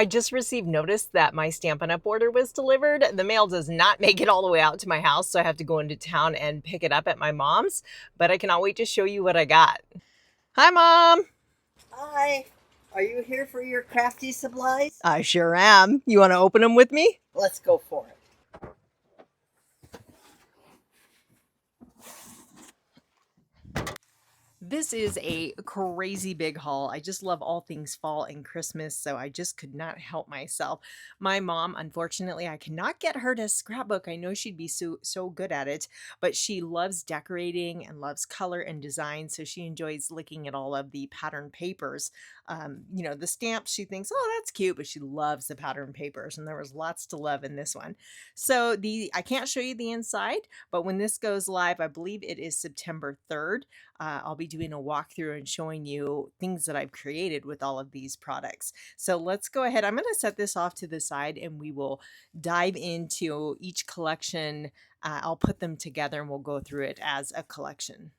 I just received notice that my Stampin' Up! Order was delivered. The mail does not make it all the way out to my house, so I have to go into town and pick it up at my mom's, but I cannot wait to show you what I got. Hi, Mom! Hi. Are you here for your crafty supplies? I sure am. You want to open them with me? Let's go for it. This is a crazy big haul. I just love all things fall and Christmas, so I just could not help myself. My mom, unfortunately, I cannot get her to scrapbook. I know she'd be so good at it, but she loves decorating and loves color and design, so she enjoys looking at all of the pattern papers. The stamps, she thinks, oh, that's cute, but she loves the pattern papers, and there was lots to love in this one. So I can't show you the inside, but when this goes live, I believe it is September 3rd. I'll be doing a walkthrough and showing you things that I've created with all of these products. So let's go ahead. I'm going to set this off to the side and we will dive into each collection. I'll put them together and we'll go through it as a collection.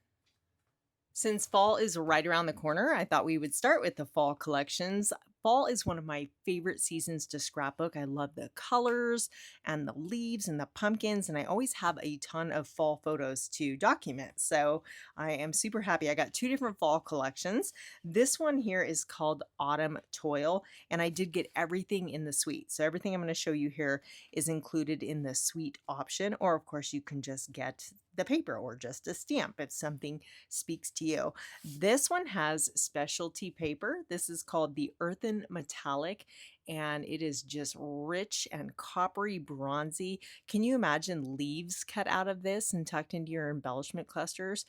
Since fall is right around the corner, I thought we would start with the fall collections. Fall is one of my favorite seasons to scrapbook. I love the colors and the leaves and the pumpkins, and I always have a ton of fall photos to document. So I am super happy. I got two different fall collections. This one here is called Autumn Toil, and I did get everything in the suite. So everything I'm going to show you here is included in the suite option, or of course you can just get the paper or just a stamp if something speaks to you. This one has specialty paper. This is called the Earthen Metallic, and it is just rich and coppery bronzy. Can you imagine leaves cut out of this and tucked into your embellishment clusters?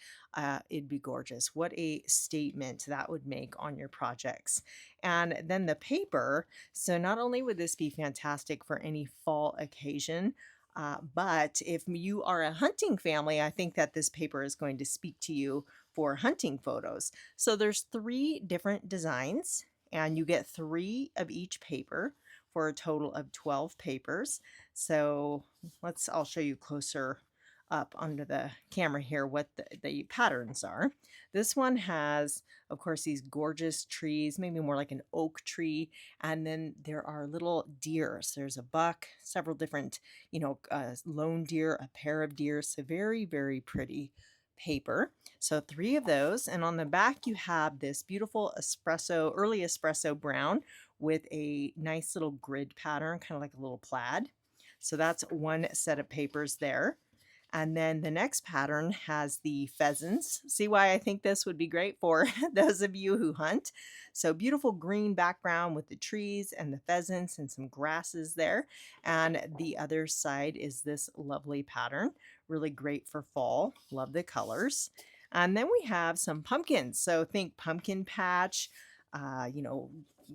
It'd be gorgeous. What a statement that would make on your projects. And then the paper. So not only would this be fantastic for any fall occasion, but if you are a hunting family, I think that this paper is going to speak to you for hunting photos. So there's 3 different designs and you get 3 of each paper for a total of 12 papers. So I'll show you closer up under the camera here what the patterns are. This one has, of course, these gorgeous trees, maybe more like an oak tree, and then there are little deers. There's a buck, several different, lone deer, a pair of deer. So very, very pretty paper. So 3 of those, and on the back you have this beautiful early espresso brown with a nice little grid pattern, kind of like a little plaid. So that's one set of papers there. And then the next pattern has the pheasants. See why I think this would be great for those of you who hunt. So beautiful green background with the trees and the pheasants and some grasses there. And the other side is this lovely pattern. Really great for fall. Love the colors. And then we have some pumpkins. So think pumpkin patch,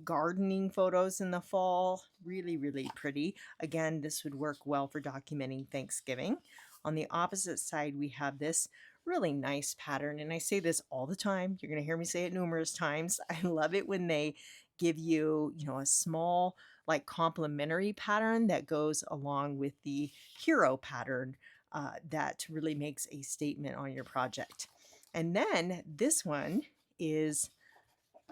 gardening photos in the fall. Really, really pretty. Again, this would work well for documenting Thanksgiving. On the opposite side, we have this really nice pattern, and I say this all the time. You're going to hear me say it numerous times. I love it when they give you, a small, like complementary pattern that goes along with the hero pattern that really makes a statement on your project. And then this one is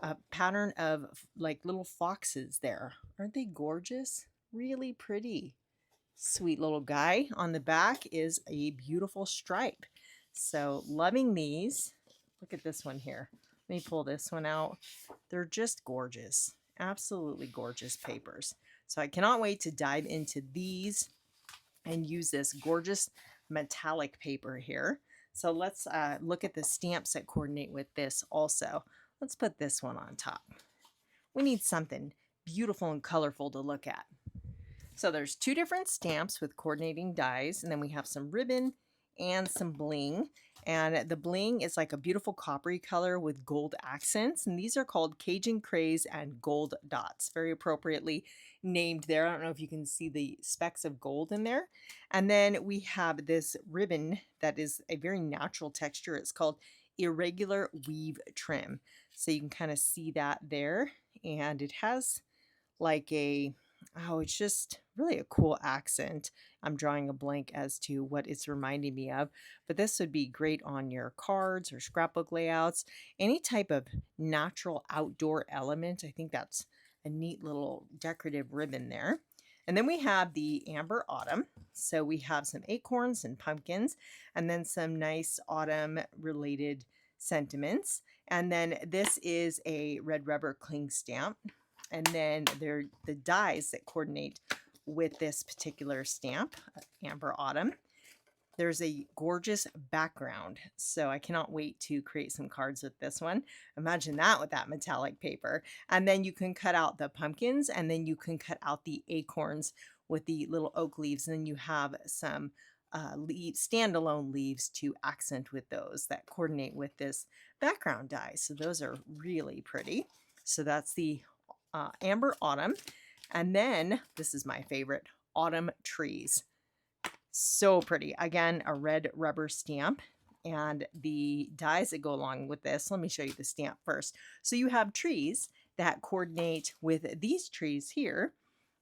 a pattern of like little foxes there. Aren't they gorgeous? Really pretty. Sweet little guy. On the back is a beautiful stripe. So loving these. Look at this one here. Let me pull this one out. They're just gorgeous. Absolutely gorgeous papers. So I cannot wait to dive into these and use this gorgeous metallic paper here. So let's look at the stamps that coordinate with this also. Let's put this one on top. We need something beautiful and colorful to look at. So there's 2 different stamps with coordinating dies, and then we have some ribbon and some bling. And the bling is like a beautiful coppery color with gold accents, and these are called Cajun Craze and Gold Dots, very appropriately named there. I don't know if you can see the specks of gold in there. And then we have this ribbon that is a very natural texture. It's called Irregular Weave Trim. So you can kind of see that there, and it has like it's just really a cool accent. I'm drawing a blank as to what it's reminding me of, but this would be great on your cards or scrapbook layouts. Any type of natural outdoor element, I think that's a neat little decorative ribbon there. And then we have the Amber Autumn. So we have some acorns and pumpkins, and then some nice autumn related sentiments. And then this is a red rubber cling stamp. And then they're the dies that coordinate with this particular stamp, Amber Autumn. There's a gorgeous background, so I cannot wait to create some cards with this one. Imagine that with that metallic paper. And then you can cut out the pumpkins, and then you can cut out the acorns with the little oak leaves, and then you have some standalone leaves to accent with those that coordinate with this background die. So those are really pretty. So that's the Amber Autumn. And then this is my favorite, Autumn Trees. So pretty. Again, a red rubber stamp. And the dies that go along with this, let me show you the stamp first. So you have trees that coordinate with these trees here.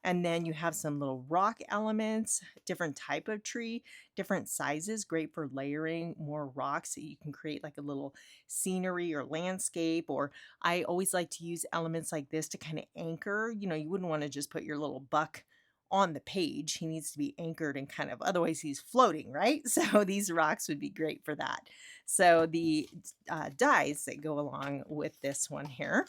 And then you have some little rock elements, different type of tree, different sizes, great for layering more rocks so you can create like a little scenery or landscape. Or I always like to use elements like this to kind of anchor. You know, you wouldn't want to just put your little buck on the page. He needs to be anchored and kind of, otherwise he's floating, right? So these rocks would be great for that. So the dies that go along with this one here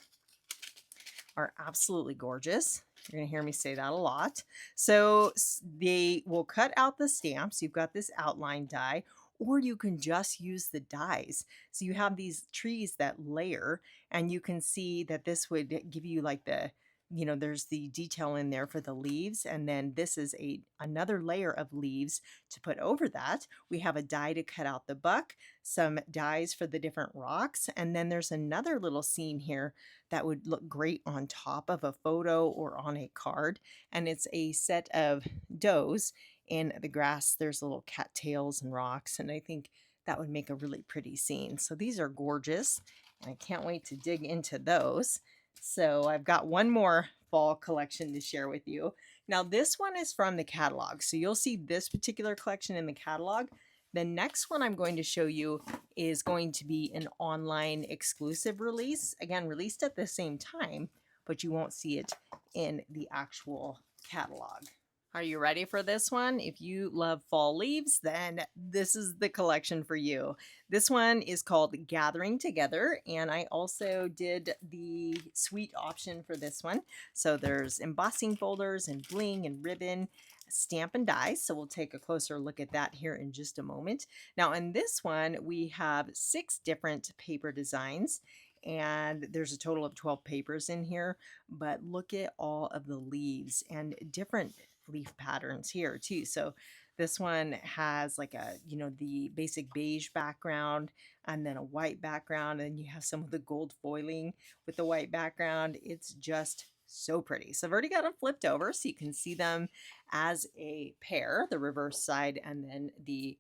are absolutely gorgeous. You're going to hear me say that a lot. So they will cut out the stamps. You've got this outline die, or you can just use the dies. So you have these trees that layer, and you can see that this would give you like the, you know, there's the detail in there for the leaves, and then this is another layer of leaves to put over that. We have a die to cut out the buck, some dies for the different rocks, and then there's another little scene here that would look great on top of a photo or on a card, and it's a set of does in the grass. There's little cattails and rocks, and I think that would make a really pretty scene. So these are gorgeous, and I can't wait to dig into those. So I've got one more fall collection to share with you. Now this one is from the catalog. So you'll see this particular collection in the catalog. The next one I'm going to show you is going to be an online exclusive release. Again, released at the same time, but you won't see it in the actual catalog. Are you ready for this one? If you love fall leaves, then this is the collection for you. This one is called Gathering Together, and I also did the suite option for this one. So there's embossing folders and bling and ribbon, stamp and die. So we'll take a closer look at that here in just a moment. Now in this one, we have 6 different paper designs, and there's a total of 12 papers in here, but look at all of the leaves and different leaf patterns here too. So this one has like a, you know, the basic beige background and then a white background, and you have some of the gold foiling with the white background. It's just so pretty. So I've already got them flipped over so you can see them as a pair, the reverse side and then the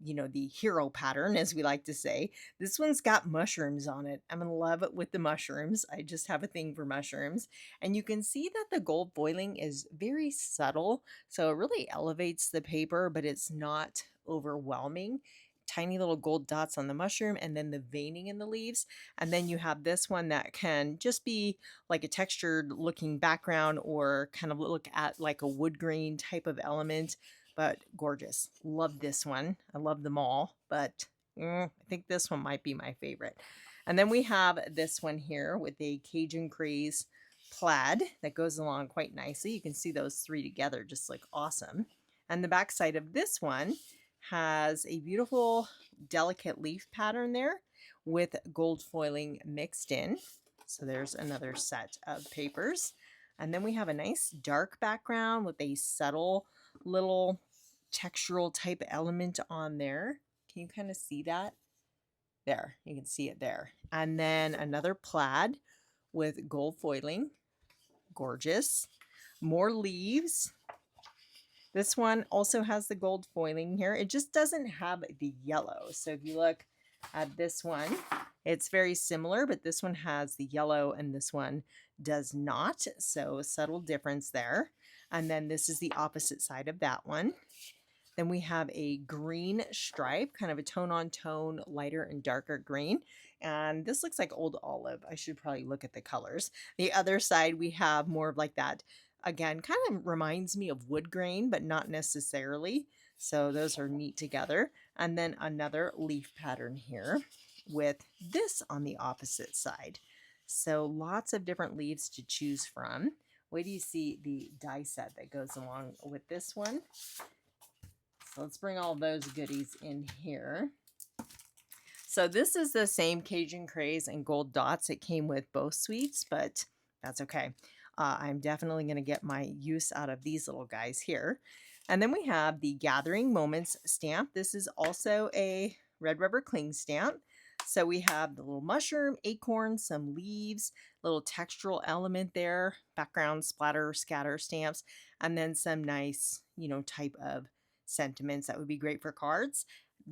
you know, the hero pattern, as we like to say. This one's got mushrooms on it. I'm in love with the mushrooms. I just have a thing for mushrooms. And you can see that the gold foiling is very subtle. So it really elevates the paper, but it's not overwhelming. Tiny little gold dots on the mushroom, and then the veining in the leaves. And then you have this one that can just be like a textured looking background, or kind of look at like a wood grain type of element. But gorgeous. Love this one. I love them all, but I think this one might be my favorite. And then we have this one here with a Cajun Craze plaid that goes along quite nicely. You can see those 3 together just like awesome. And the back side of this one has a beautiful delicate leaf pattern there with gold foiling mixed in. So there's another set of papers. And then we have a nice dark background with a subtle little textural type element on there. Can you kind of see that? There, you can see it there. And then another plaid with gold foiling. Gorgeous. More leaves. This one also has the gold foiling here. It just doesn't have the yellow. So if you look at this one, it's very similar, but this one has the yellow and this one does not. So a subtle difference there. And then this is the opposite side of that one. Then we have a green stripe, kind of a tone on tone, lighter and darker green. And this looks like old olive. I should probably look at the colors. The other side, we have more of like that, again, kind of reminds me of wood grain, but not necessarily. So those are neat together. And then another leaf pattern here with this on the opposite side. So lots of different leaves to choose from. Wait do you see the die set that goes along with this one. So let's bring all those goodies in here. So this is the same Cajun Craze and Gold Dots. It came with both suites, but that's okay. I'm definitely going to get my use out of these little guys here. And then we have the Gathering Moments stamp. This is also a red rubber cling stamp. So we have the little mushroom, acorn, some leaves, little textural element there, background splatter, scatter stamps, and then some nice, type of sentiments that would be great for cards.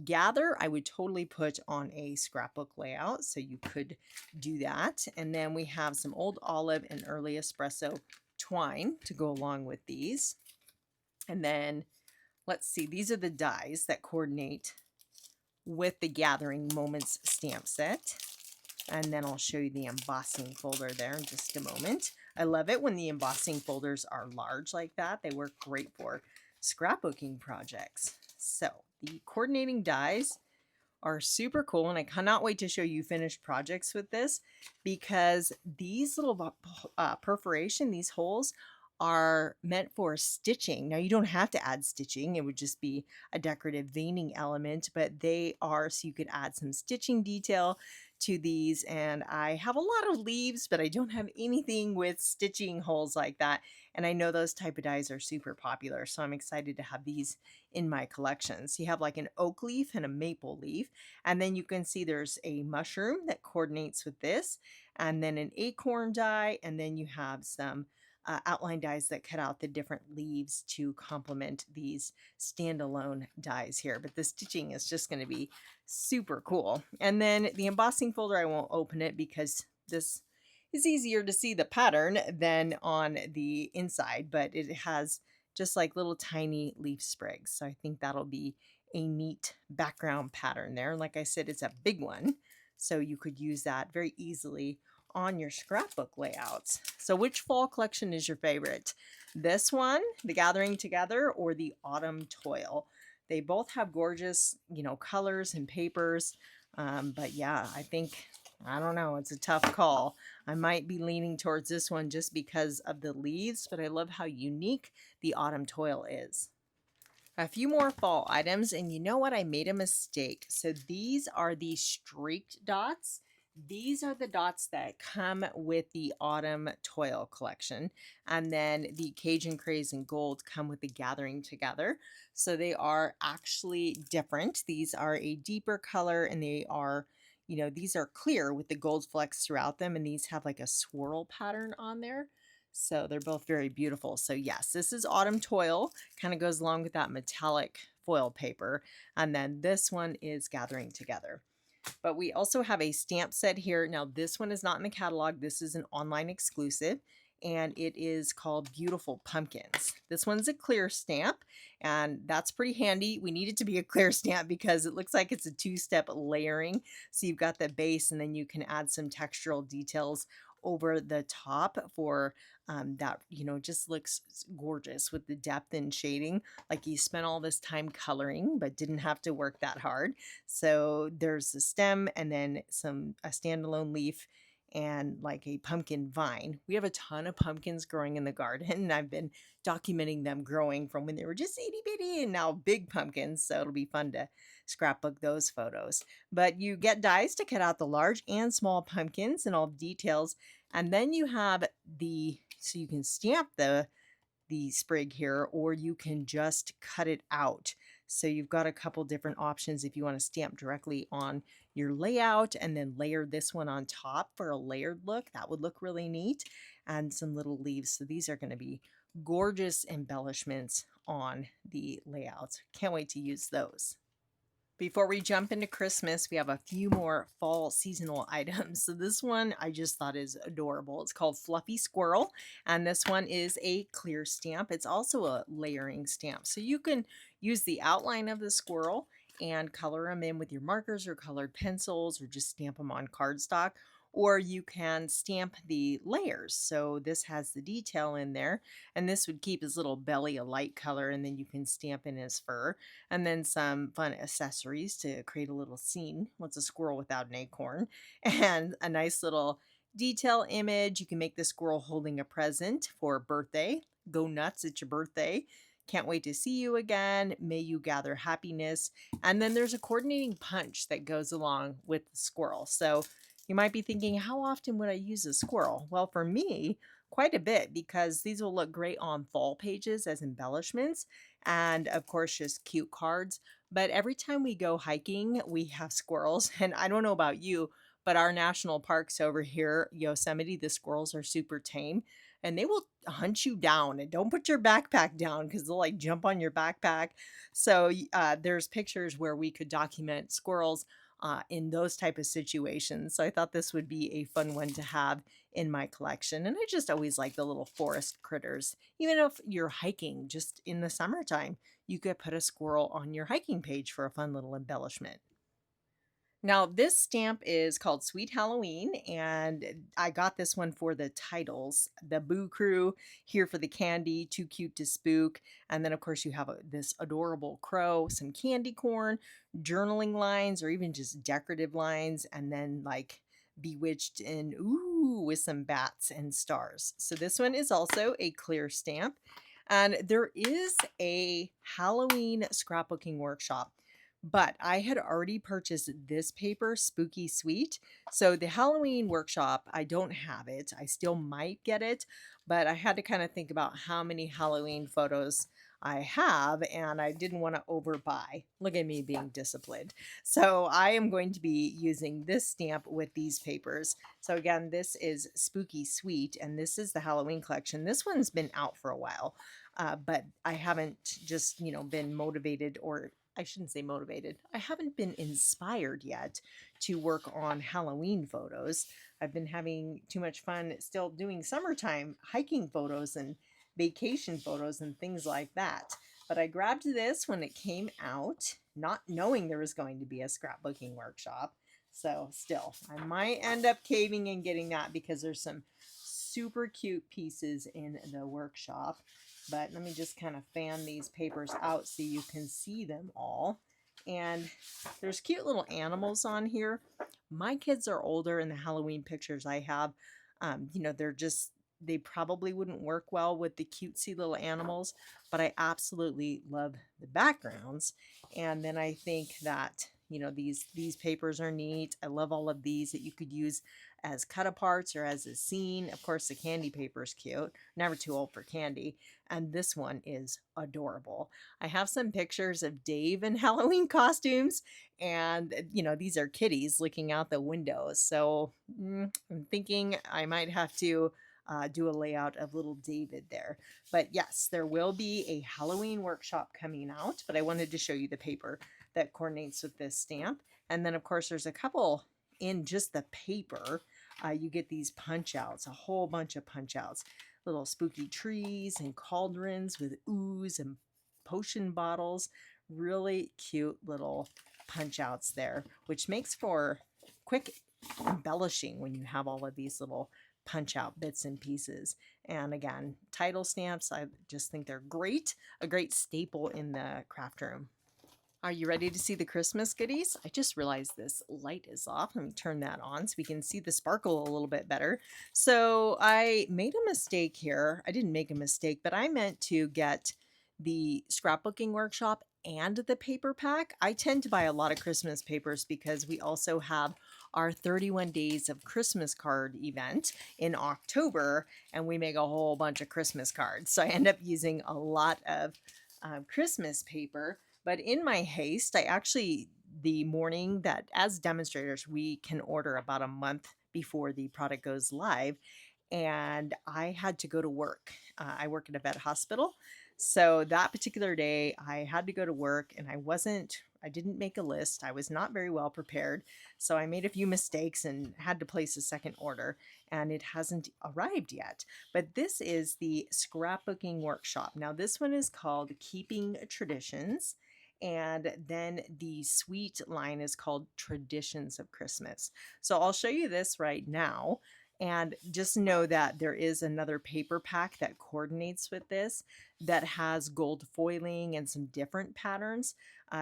Gather, I would totally put on a scrapbook layout, so you could do that. And then we have some old olive and early espresso twine to go along with these. And then let's see, these are the dies that coordinate with the Gathering Moments stamp set. And then I'll show you the embossing folder there in just a moment. I love it when the embossing folders are large like that. They work great for scrapbooking projects. So the coordinating dies are super cool, and I cannot wait to show you finished projects with this, because these little perforation, these holes, are meant for stitching. Now you don't have to add stitching, it would just be a decorative veining element, but they are so you could add some stitching detail to these. And I have a lot of leaves, but I don't have anything with stitching holes like that. And I know those type of dies are super popular, so I'm excited to have these in my collection. So you have like an oak leaf and a maple leaf, and then you can see there's a mushroom that coordinates with this, and then an acorn die, and then you have some outline dies that cut out the different leaves to complement these standalone dies here. But the stitching is just going to be super cool. And then the embossing folder, I won't open it because this is easier to see the pattern than on the inside, but it has just like little tiny leaf sprigs. So I think that'll be a neat background pattern there. And like I said, it's a big one, so you could use that very easily on your scrapbook layouts. So which fall collection is your favorite? This one, the Gathering Together, or the Autumn Toil? They both have gorgeous, colors and papers. But yeah, I don't know, it's a tough call. I might be leaning towards this one just because of the leaves, but I love how unique the Autumn Toil is. A few more fall items, and you know what? I made a mistake. So these are the streaked dots. These are the dots that come with the Autumn Toil collection, and then the Cajun Craze and Gold come with the Gathering Together. So they are actually different. These are a deeper color, and they are, these are clear with the gold flecks throughout them, and these have like a swirl pattern on there. So they're both very beautiful. So yes, this is Autumn Toil, kind of goes along with that metallic foil paper. And then this one is Gathering Together. But we also have a stamp set here. Now this one is not in the catalog. This is an online exclusive, and it is called Beautiful Pumpkins. This one's a clear stamp, and that's pretty handy. We need it to be a clear stamp because it looks like it's a two-step layering. So you've got the base, and then you can add some textural details over the top for that, just looks gorgeous with the depth and shading. Like you spent all this time coloring, but didn't have to work that hard. So there's a stem, and then a standalone leaf, and like a pumpkin vine. We have a ton of pumpkins growing in the garden, and I've been documenting them growing from when they were just itty bitty and now big pumpkins. So it'll be fun to scrapbook those photos. But you get dies to cut out the large and small pumpkins and all the details. And then you have so you can stamp the sprig here, or you can just cut it out. So you've got a couple different options if you want to stamp directly on your layout and then layer this one on top for a layered look. That would look really neat. And some little leaves. So these are going to be gorgeous embellishments on the layouts. Can't wait to use those. Before we jump into Christmas, we have a few more fall seasonal items. So this one I just thought is adorable. It's called Fluffy Squirrel, and this one is a clear stamp. It's also a layering stamp. So you can use the outline of the squirrel and color them in with your markers or colored pencils or just stamp them on cardstock. Or you can stamp the layers. So this has the detail in there, and this would keep his little belly a light color, and then you can stamp in his fur and then some fun accessories to create a little scene. What's a squirrel without an acorn? And a nice little detail image. You can make the squirrel holding a present for a birthday. Go nuts, it's your birthday. Can't wait to see you again. May you gather happiness. And then there's a coordinating punch that goes along with the squirrel. So you might be thinking, how often would I use a squirrel? Well, for me, quite a bit, because these will look great on fall pages as embellishments and of course just cute cards. But every time we go hiking, we have squirrels. And I don't know about you, but our national parks over here, Yosemite, the squirrels are super tame and they will hunt you down. And don't put your backpack down because they'll like jump on your backpack. So there's pictures where we could document squirrels in those type of situations. So I thought this would be a fun one to have in my collection. And I just always like the little forest critters. Even if you're hiking just in the summertime, you could put a squirrel on your hiking page for a fun little embellishment. Now, this stamp is called Sweet Halloween, and I got this one for the titles. The Boo Crew, Here for the Candy, Too Cute to Spook. And then, of course, you have this adorable crow, some candy corn, journaling lines, or even just decorative lines, and then like Bewitched and ooh, with some bats and stars. So, this one is also a clear stamp. And there is a Halloween scrapbooking workshop, but I had already purchased this paper, Spooky Sweet. So the Halloween workshop, I don't have it. I still might get it, but I had to kind of think about how many Halloween photos I have, and I didn't want to overbuy. Look at me being disciplined. So I am going to be using this stamp with these papers. So again, this is Spooky Sweet, and this is the Halloween collection. This one's been out for a while, but I haven't just, been motivated, or I shouldn't say motivated. I haven't been inspired yet to work on Halloween photos. I've been having too much fun still doing summertime hiking photos and vacation photos and things like that. But I grabbed this when it came out, not knowing there was going to be a scrapbooking workshop. So still, I might end up caving and getting that because there's some super cute pieces in the workshop. But let me just kind of fan these papers out so you can see them all. And there's cute little animals on here. My kids are older, and the Halloween pictures I have, they probably wouldn't work well with the cutesy little animals, but I absolutely love the backgrounds. And then I think that, these papers are neat. I love all of these that you could use as cut aparts or as a scene. Of course, the candy paper is cute. Never too old for candy. And this one is adorable. I have some pictures of Dave in Halloween costumes, and these are kitties looking out the windows. So I'm thinking I might have to do a layout of little David there. But yes, there will be a Halloween workshop coming out, but I wanted to show you the paper that coordinates with this stamp. And then of course there's a couple in just the paper. You get these punch outs, a whole bunch of punch outs, little spooky trees and cauldrons with ooze and potion bottles. Really cute little punch outs there, which makes for quick embellishing when you have all of these little punch out bits and pieces. And again, title stamps, I just think they're great, a great staple in the craft room. Are you ready to see the Christmas goodies? I just realized this light is off. Let me turn that on so we can see the sparkle a little bit better. So I made a mistake here. I didn't make a mistake, but I meant to get the scrapbooking workshop and the paper pack. I tend to buy a lot of Christmas papers because we also have our 31 days of Christmas card event in October, and we make a whole bunch of Christmas cards. So I end up using a lot of Christmas paper. But in my haste, the morning that as demonstrators, we can order about a month before the product goes live. and I had to go to work. I work at a vet hospital. So that particular day, I had to go to work and I didn't make a list. I was not very well prepared. So I made a few mistakes and had to place a second order, and it hasn't arrived yet. But this is the scrapbooking workshop. Now, this one is called Keeping Traditions. And then the sweet line is called Traditions of Christmas. So I'll show you this right now. And just know that there is another paper pack that coordinates with this that has gold foiling and some different patterns.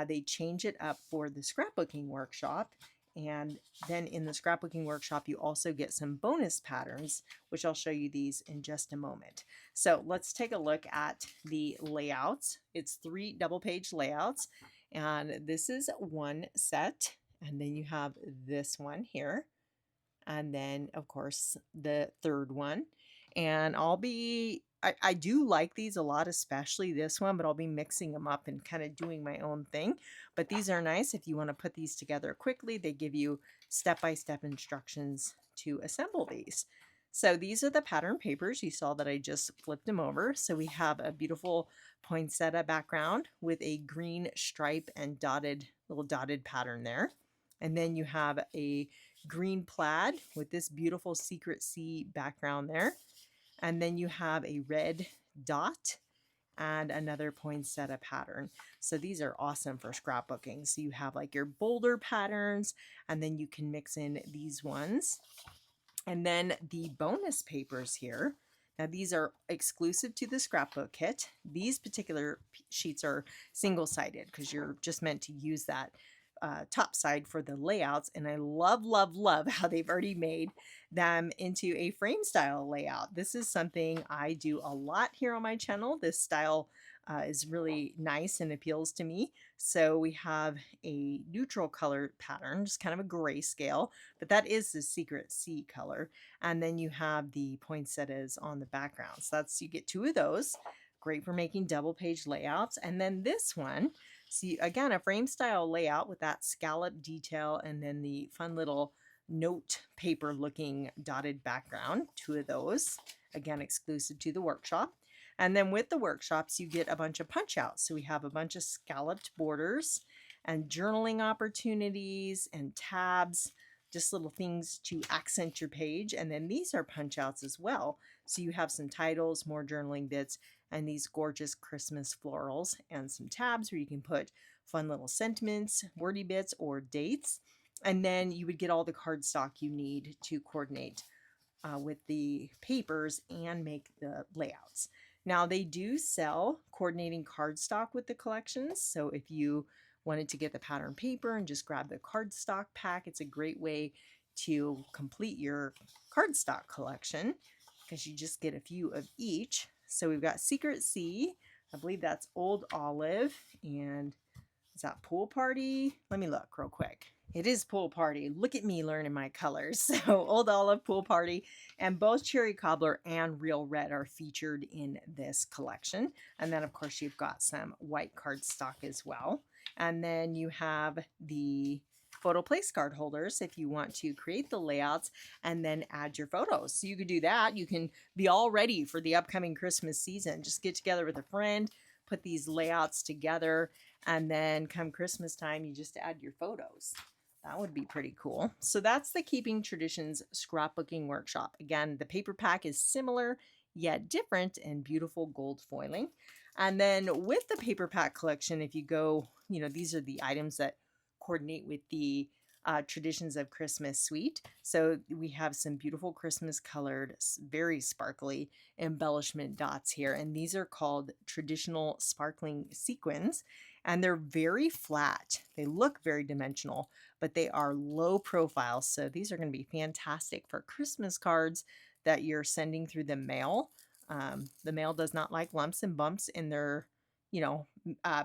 They change it up for the scrapbooking workshop. And then in the scrapbooking workshop, you also get some bonus patterns, which I'll show you these in just a moment. So let's take a look at the layouts. It's 3 double page layouts, and this is one set. And then you have this one here. And then, of course, the third one. And I do like these a lot, especially this one, but I'll be mixing them up and kind of doing my own thing. But these are nice if you want to put these together quickly. They give you step-by-step instructions to assemble these. So these are the pattern papers. You saw that I just flipped them over. So we have a beautiful poinsettia background with a green stripe and little dotted pattern there. And then you have a green plaid with this beautiful secret C background there. And then you have a red dot and another poinsettia pattern. So these are awesome for scrapbooking. So you have like your bolder patterns, and then you can mix in these ones. And then the bonus papers here. Now these are exclusive to the scrapbook kit. These particular sheets are single-sided because you're just meant to use that top side for the layouts, and I love how they've already made them into a frame style layout. This is something I do a lot here on my channel. This style is really nice and appeals to me. So we have a neutral color pattern, just kind of a grayscale, but that is the secret C color. And then you have the poinsettias on the background. So you get 2 of those. Great for making double page layouts. And then this one, see, again, a frame style layout with that scallop detail and then the fun little note paper looking dotted background. 2 of those, again, exclusive to the workshop. And then with the workshops, you get a bunch of punch outs. So we have a bunch of scalloped borders and journaling opportunities and tabs, just little things to accent your page. And then these are punch outs as well. So you have some titles, more journaling bits, and these gorgeous Christmas florals, and some tabs where you can put fun little sentiments, wordy bits, or dates. And then you would get all the cardstock you need to coordinate with the papers and make the layouts. Now they do sell coordinating cardstock with the collections. So if you wanted to get the pattern paper and just grab the cardstock pack, it's a great way to complete your cardstock collection because you just get a few of each. So we've got Secret C, I believe that's Old Olive, and is that Pool Party? Let me look real quick. It is Pool Party. Look at me learning my colors. So Old Olive, Pool Party, and both Cherry Cobbler and Real Red are featured in this collection. And then of course you've got some white cardstock as well. And then you have the photo place card holders if you want to create the layouts and then add your photos. So you could do that. You can be all ready for the upcoming Christmas season. Just get together with a friend, put these layouts together, and then come Christmas time, you just add your photos. That would be pretty cool. So that's the Keeping Traditions scrapbooking workshop. Again, the paper pack is similar yet different and beautiful gold foiling. And then with the paper pack collection, if you go, these are the items that coordinate with the Traditions of Christmas suite. So we have some beautiful Christmas colored, very sparkly embellishment dots here. And these are called traditional sparkling sequins. And they're very flat. They look very dimensional, but they are low profile. So these are going to be fantastic for Christmas cards that you're sending through the mail. The mail does not like lumps and bumps in their,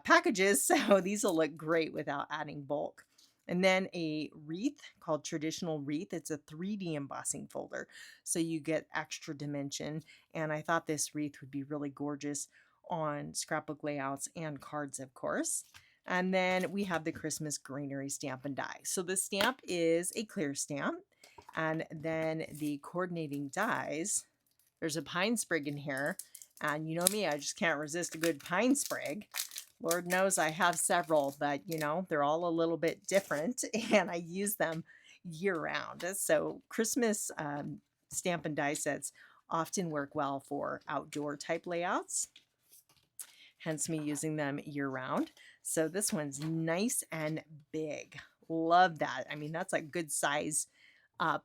packages. So these will look great without adding bulk. And then a wreath called Traditional Wreath. It's a 3D embossing folder, so you get extra dimension. And I thought this wreath would be really gorgeous on scrapbook layouts and cards, of course. And then we have the Christmas Greenery Stamp and Die. So the stamp is a clear stamp, and then the coordinating dies There's a pine sprig in here, and you know me, I just can't resist a good pine sprig. Lord knows I have several, but they're all a little bit different and I use them year round. So Christmas stamp and die sets often work well for outdoor type layouts, hence me using them year round. So this one's nice and big. Love that. I mean, that's a good size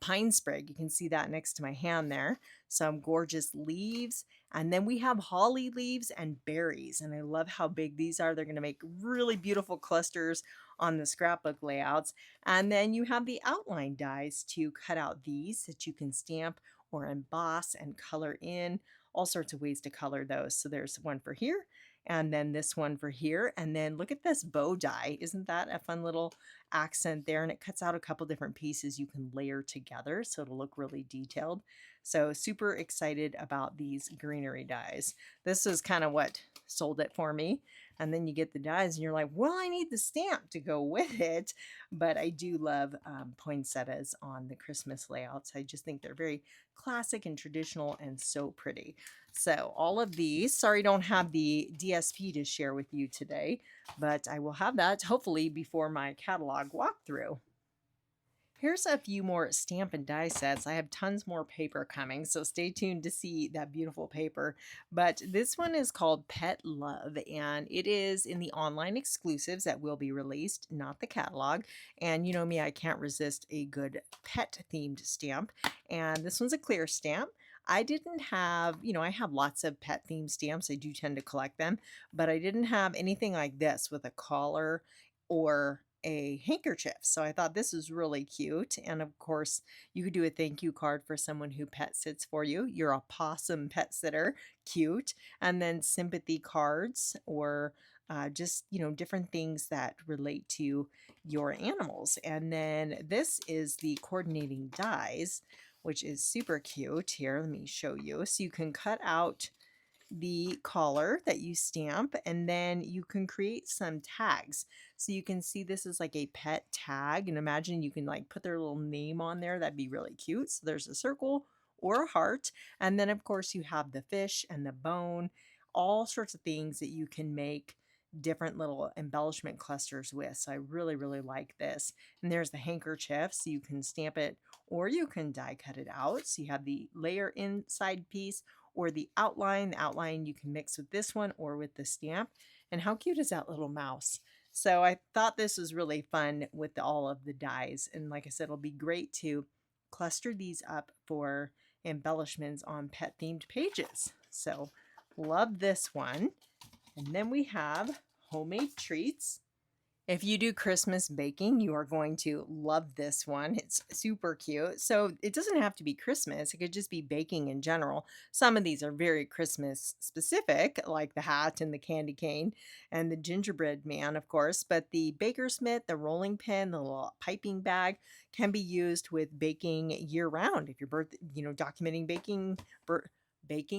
pine sprig. You can see that next to my hand there. Some gorgeous leaves. And then we have holly leaves and berries. And I love how big these are. They're going to make really beautiful clusters on the scrapbook layouts. And then you have the outline dies to cut out these that you can stamp or emboss and color in. All sorts of ways to color those. So there's one for here, and then this one for here. And then look at this bow die. Isn't that a fun little accent there? And it cuts out a couple different pieces you can layer together so it'll look really detailed. So super excited about these greenery dies. This is kind of what sold it for me. And then you get the dies and you're like, well, I need the stamp to go with it. But I do love poinsettias on the Christmas layouts. I just think they're very classic and traditional and so pretty. So all of these, sorry, don't have the DSP to share with you today, but I will have that hopefully before my catalog walkthrough. Here's a few more stamp and die sets. I have tons more paper coming, so stay tuned to see that beautiful paper. But this one is called Pet Love, and it is in the online exclusives that will be released, not the catalog. And you know me, I can't resist a good pet-themed stamp. And this one's a clear stamp. I didn't have, I have lots of pet themed stamps. I do tend to collect them, but I didn't have anything like this with a collar or a handkerchief. So I thought this was really cute. And of course, you could do a thank you card for someone who pet sits for you. You're a possum pet sitter, cute. And then sympathy cards or just, different things that relate to your animals. And then this is the coordinating dies, which is super cute. Here, let me show you. So you can cut out the collar that you stamp, and then you can create some tags. So you can see this is like a pet tag, and imagine you can like put their little name on there. That'd be really cute. So there's a circle or a heart, and then of course you have the fish and the bone, all sorts of things that you can make different little embellishment clusters with. So I really, really like this. And there's the handkerchief, so you can stamp it or you can die cut it out. So you have the layer inside piece or the outline. The outline you can mix with this one or with the stamp. And how cute is that little mouse? So I thought this was really fun with all of the dies. And like I said, it'll be great to cluster these up for embellishments on pet themed pages. So love this one. And then we have homemade treats. If you do Christmas baking, you are going to love this one. It's super cute. So it doesn't have to be Christmas. It could just be baking in general. Some of these are very Christmas specific, like the hat and the candy cane and the gingerbread man, of course. But the baker's mitt, the rolling pin, the little piping bag can be used with baking year round. If you're documenting baking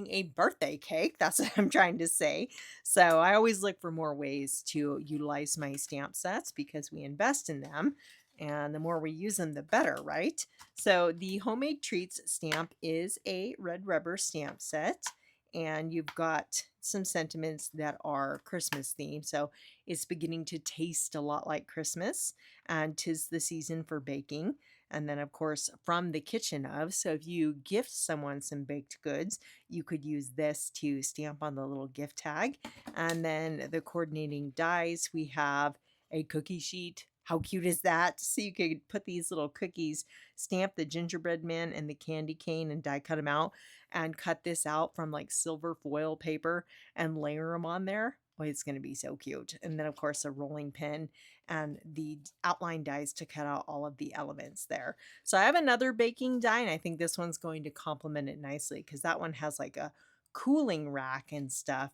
a birthday cake. That's what I'm trying to say. So I always look for more ways to utilize my stamp sets because we invest in them. And the more we use them, the better, right? So the Homemade Treats stamp is a red rubber stamp set. And you've got some sentiments that are Christmas themed. So it's beginning to taste a lot like Christmas. And 'tis the season for baking. And then, of course, from the kitchen of. So if you gift someone some baked goods, you could use this to stamp on the little gift tag. And then the coordinating dies, we have a cookie sheet. How cute is that? So you could put these little cookies, stamp the gingerbread man and the candy cane and die cut them out and cut this out from like silver foil paper and layer them on there. Oh, it's going to be so cute. And then, of course, a rolling pin and the outline dies to cut out all of the elements there. So I have another baking die, and I think this one's going to complement it nicely because that one has like a cooling rack and stuff.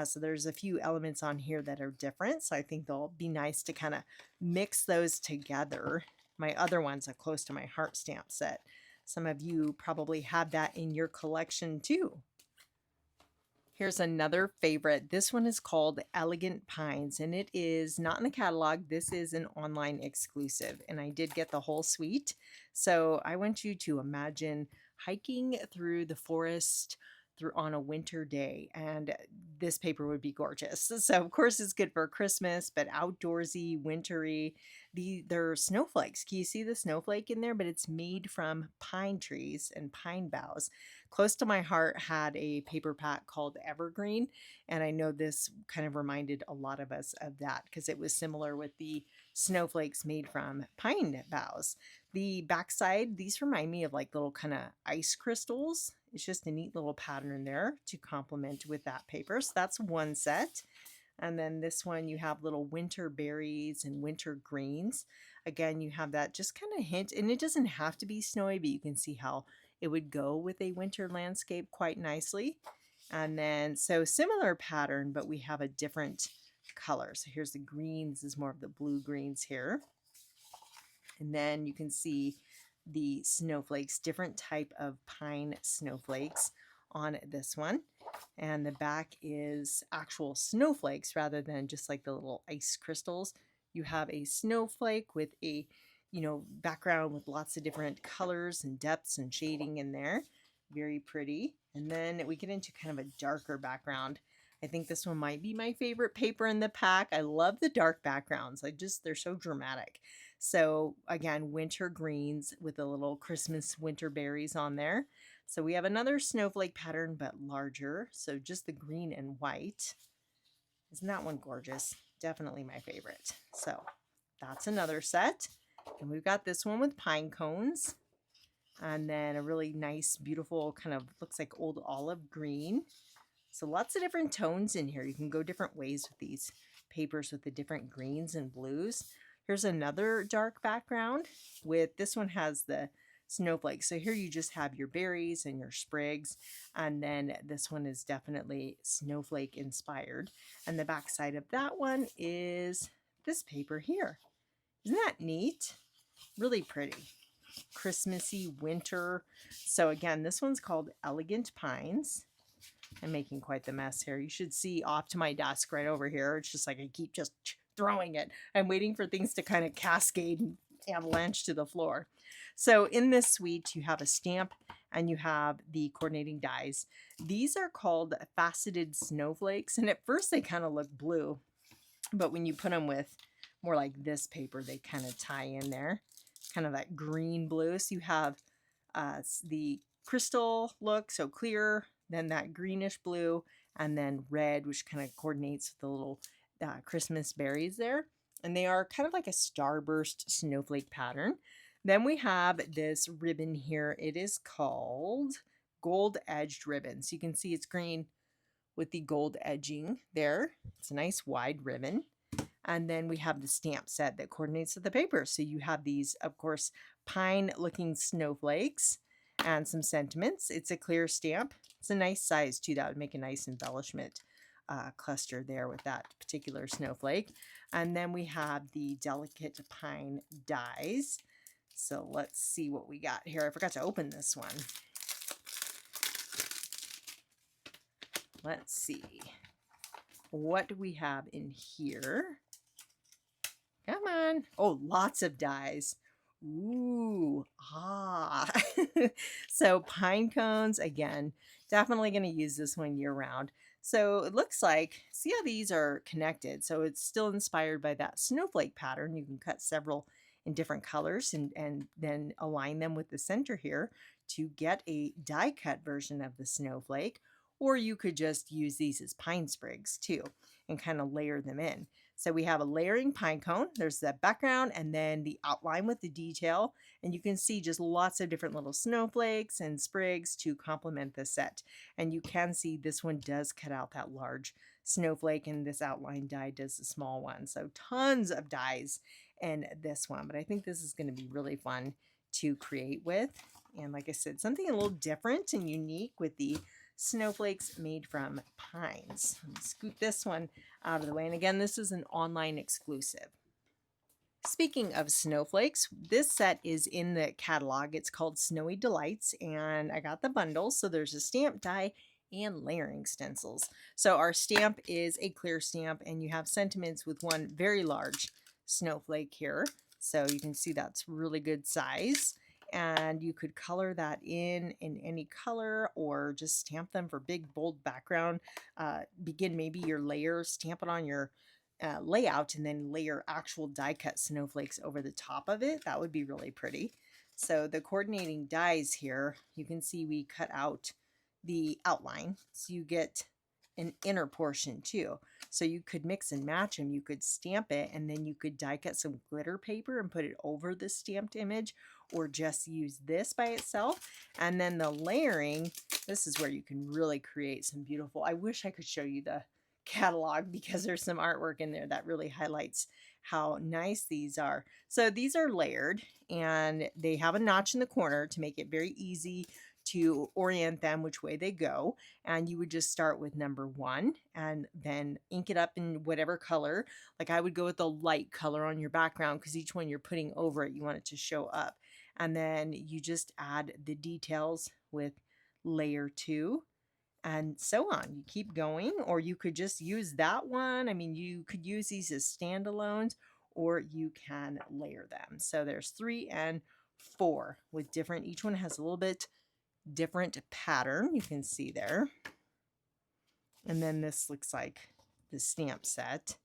So there's a few elements on here that are different. So I think they'll be nice to kind of mix those together. My other one's a close to my heart stamp set. Some of you probably have that in your collection too. Here's another favorite. This one is called Elegant Pines, and it is not in the catalog. This is an online exclusive, and I did get the whole suite. So I want you to imagine hiking through the forest through on a winter day, and this paper would be gorgeous. So of course it's good for Christmas, but outdoorsy, wintry. They're snowflakes. Can you see the snowflake in there? But it's made from pine trees and pine boughs. Close to my heart had a paper pack called Evergreen, and I know this kind of reminded a lot of us of that because it was similar with the snowflakes made from pine boughs. The backside, these remind me of like little kind of ice crystals. It's just a neat little pattern there to complement with that paper. So that's one set. And then this one, you have little winter berries and winter greens. Again, you have that just kind of hint, and it doesn't have to be snowy, but you can see how it would go with a winter landscape quite nicely. And then, so similar pattern, but we have a different color. So here's the green. This is more of the blue greens here. And then you can see the snowflakes, different type of pine snowflakes on this one. And the back is actual snowflakes rather than just like the little ice crystals. You have a snowflake with a, background with lots of different colors and depths and shading in there. Very pretty. And then we get into kind of a darker background. I think this one might be my favorite paper in the pack. I love the dark backgrounds. They're so dramatic. So again, winter greens with a little Christmas winter berries on there. So we have another snowflake pattern, but larger. So just the green and white. Isn't that one gorgeous? Definitely my favorite. So that's another set. And we've got this one with pine cones. And then a really nice, beautiful kind of looks like old olive green. So lots of different tones in here. You can go different ways with these papers with the different greens and blues. Here's another dark background with, this one has the snowflakes. So here you just have your berries and your sprigs. And then this one is definitely snowflake inspired. And the back side of that one is this paper here. Isn't that neat? Really pretty. Christmassy winter. So again, this one's called Elegant Pines. I'm making quite the mess here. You should see off to my desk right over here. It's just like I keep just throwing it. I'm waiting for things to kind of cascade and avalanche to the floor. So in this suite, you have a stamp and you have the coordinating dies. These are called faceted snowflakes. And at first they kind of look blue, but when you put them with more like this paper, they kind of tie in there, kind of that green blue. So you have the crystal look, so clear, then that greenish blue, and then red, which kind of coordinates with the little Christmas berries there. And they are kind of like a starburst snowflake pattern. Then we have this ribbon here. It is called Gold Edged Ribbon. So you can see it's green with the gold edging there. It's a nice wide ribbon. And then we have the stamp set that coordinates with the paper. So you have these, of course, pine looking snowflakes and some sentiments. It's a clear stamp. It's a nice size too. That would make a nice embellishment cluster there with that particular snowflake. And then we have the delicate pine dies. So let's see what we got here. I forgot to open this one. Let's see. What do we have in here? Come on. Oh, lots of dies. Ooh, So pine cones, again, definitely going to use this one year round. So it looks like, see how these are connected. So it's still inspired by that snowflake pattern. You can cut several in different colors and then align them with the center here to get a die cut version of the snowflake. Or you could just use these as pine sprigs too and kind of layer them in. So we have a layering pine cone. There's the background and then the outline with the detail. And you can see just lots of different little snowflakes and sprigs to complement the set. And you can see this one does cut out that large snowflake and this outline die does the small one. So tons of dies in this one. But I think this is going to be really fun to create with. And like I said, something a little different and unique with the snowflakes made from pines. Scoot this one out of the way. And again, this is an online exclusive. Speaking of snowflakes, this set is in the catalog. It's called Snowy Delights, and I got the bundle. So there's a stamp die and layering stencils. So our stamp is a clear stamp, and you have sentiments with one very large snowflake here. So you can see that's really good size. and you could color that in any color or just stamp them for big bold background. Begin maybe your layer, stamp it on your layout, and then layer actual die cut snowflakes over the top of it. That would be really pretty. So the coordinating dies here, you can see we cut out the outline, so you get an inner portion too. So you could mix and match them. You could stamp it, and then you could die cut some glitter paper and put it over the stamped image, or just use this by itself. And then the layering, this is where you can really create some beautiful, I wish I could show you the catalog because there's some artwork in there that really highlights how nice these are. So these are layered, and they have a notch in the corner to make it very easy to orient them which way they go. And you would just start with number 1 and then ink it up in whatever color. Like I would go with the light color on your background because each one you're putting over it, you want it to show up. And then you just add the details with layer 2 and so on. You keep going, or you could just use that one. I mean, you could use these as standalones, or you can layer them. So there's 3 and 4 with different, each one has a little bit different pattern, you can see there. And then this looks like the stamp set.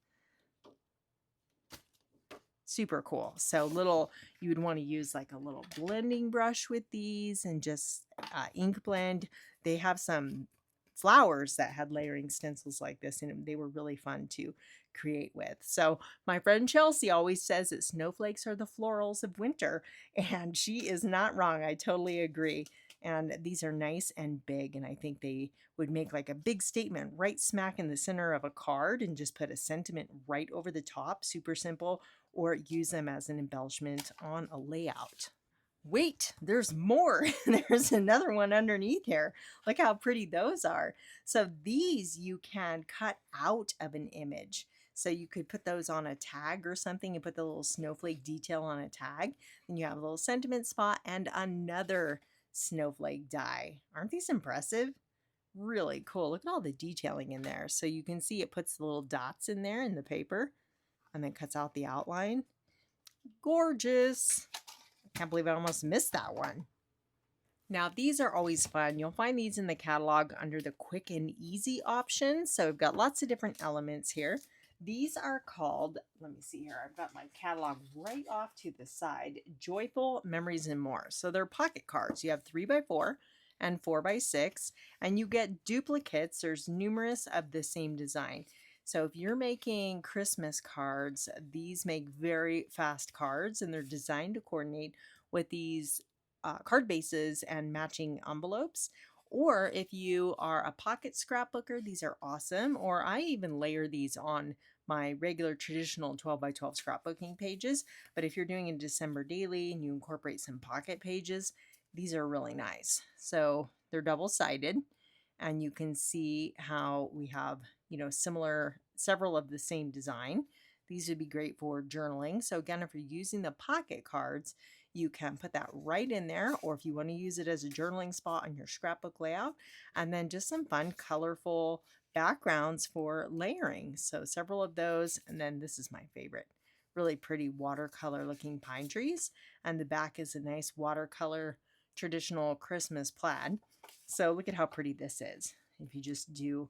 Super cool. So little, you would want to use like a little blending brush with these and just ink blend. They have some flowers that had layering stencils like this, and they were really fun to create with. So my friend Chelsea always says that snowflakes are the florals of winter, and she is not wrong. I totally agree. And these are nice and big, and I think they would make like a big statement right smack in the center of a card and just put a sentiment right over the top. Super simple. Or use them as an embellishment on a layout. Wait, there's more. There's another one underneath here. Look how pretty those are. So these you can cut out of an image. So you could put those on a tag or something and put the little snowflake detail on a tag. Then you have a little sentiment spot and another snowflake die. Aren't these impressive? Really cool. Look at all the detailing in there. So you can see it puts the little dots in there in the paper and then cuts out the outline. Gorgeous. I can't believe I almost missed that one. Now these are always fun. You'll find these in the catalog under the quick and easy option. So we've got lots of different elements here. These are called, let me see here, I've got my catalog right off to the side, Joyful Memories and More. So they're pocket cards. You have 3x4 and 4x6, and you get duplicates. There's numerous of the same design. So if you're making Christmas cards, these make very fast cards, and they're designed to coordinate with these card bases and matching envelopes. Or if you are a pocket scrapbooker, these are awesome. Or I even layer these on my regular traditional 12x12 scrapbooking pages. But if you're doing a December daily and you incorporate some pocket pages, these are really nice. So they're double-sided, and you can see how we have, you know, several of the same design. These would be great for journaling. So again, if you're using the pocket cards, you can put that right in there, or if you want to use it as a journaling spot on your scrapbook layout, and then just some fun, colorful backgrounds for layering. So several of those, and then this is my favorite, really pretty watercolor looking pine trees, and the back is a nice watercolor traditional Christmas plaid. So look at how pretty this is. If you just do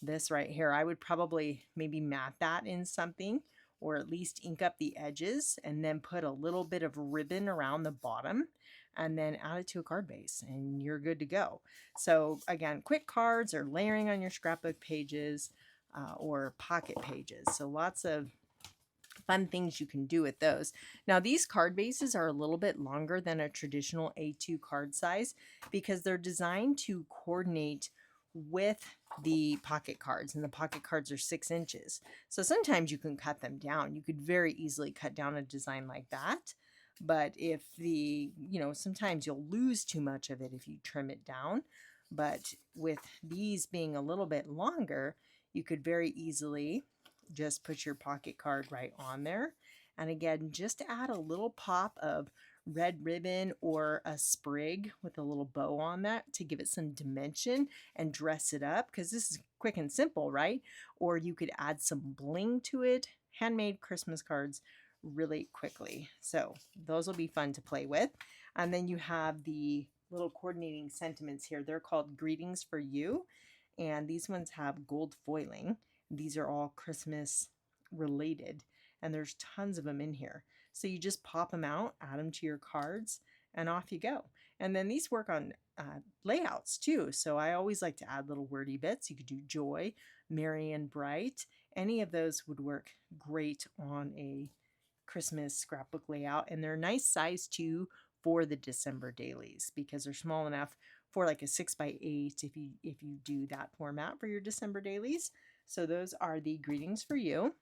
this right here, I would probably maybe mat that in something, or at least ink up the edges, and then put a little bit of ribbon around the bottom, and then add it to a card base, and you're good to go. So again, quick cards or layering on your scrapbook pages or pocket pages. So lots of fun things you can do with those. Now these card bases are a little bit longer than a traditional A2 card size because they're designed to coordinate with the pocket cards, and the pocket cards are 6 inches. So sometimes you can cut them down. You could very easily cut down a design like that. But if sometimes you'll lose too much of it if you trim it down. But with these being a little bit longer, you could very easily just put your pocket card right on there. And again, just add a little pop of red ribbon or a sprig with a little bow on that to give it some dimension and dress it up, because this is quick and simple, right? Or you could add some bling to it. Handmade Christmas cards really quickly. So those will be fun to play with. And then you have the little coordinating sentiments here. They're called Greetings for You. And these ones have gold foiling. These are all Christmas related. And there's tons of them in here. So you just pop them out, add them to your cards, and off you go. And then these work on layouts too. So I always like to add little wordy bits. You could do joy, merry, and bright. Any of those would work great on a Christmas scrapbook layout, and they're a nice size too for the December dailies because they're small enough for like a 6x8 if you do that format for your December dailies. So those are the Greetings for You.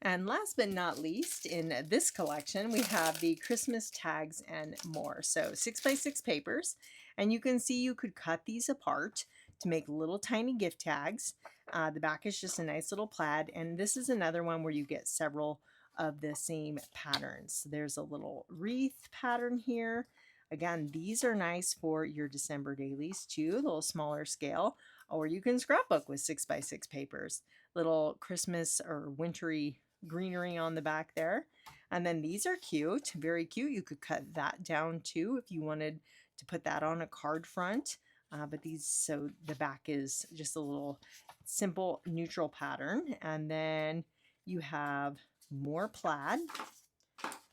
And last but not least, in this collection, we have the Christmas tags and more. So 6x6 papers, and you can see you could cut these apart to make little tiny gift tags. The back is just a nice little plaid, and this is another one where you get several of the same patterns. There's a little wreath pattern here. Again, these are nice for your December dailies too, a little smaller scale, or you can scrapbook with 6x6 papers. Little Christmas or wintry greenery on the back there. And then these are cute, very cute. You could cut that down too if you wanted to put that on a card front. But these, so the back is just a little simple neutral pattern. And then you have more plaid.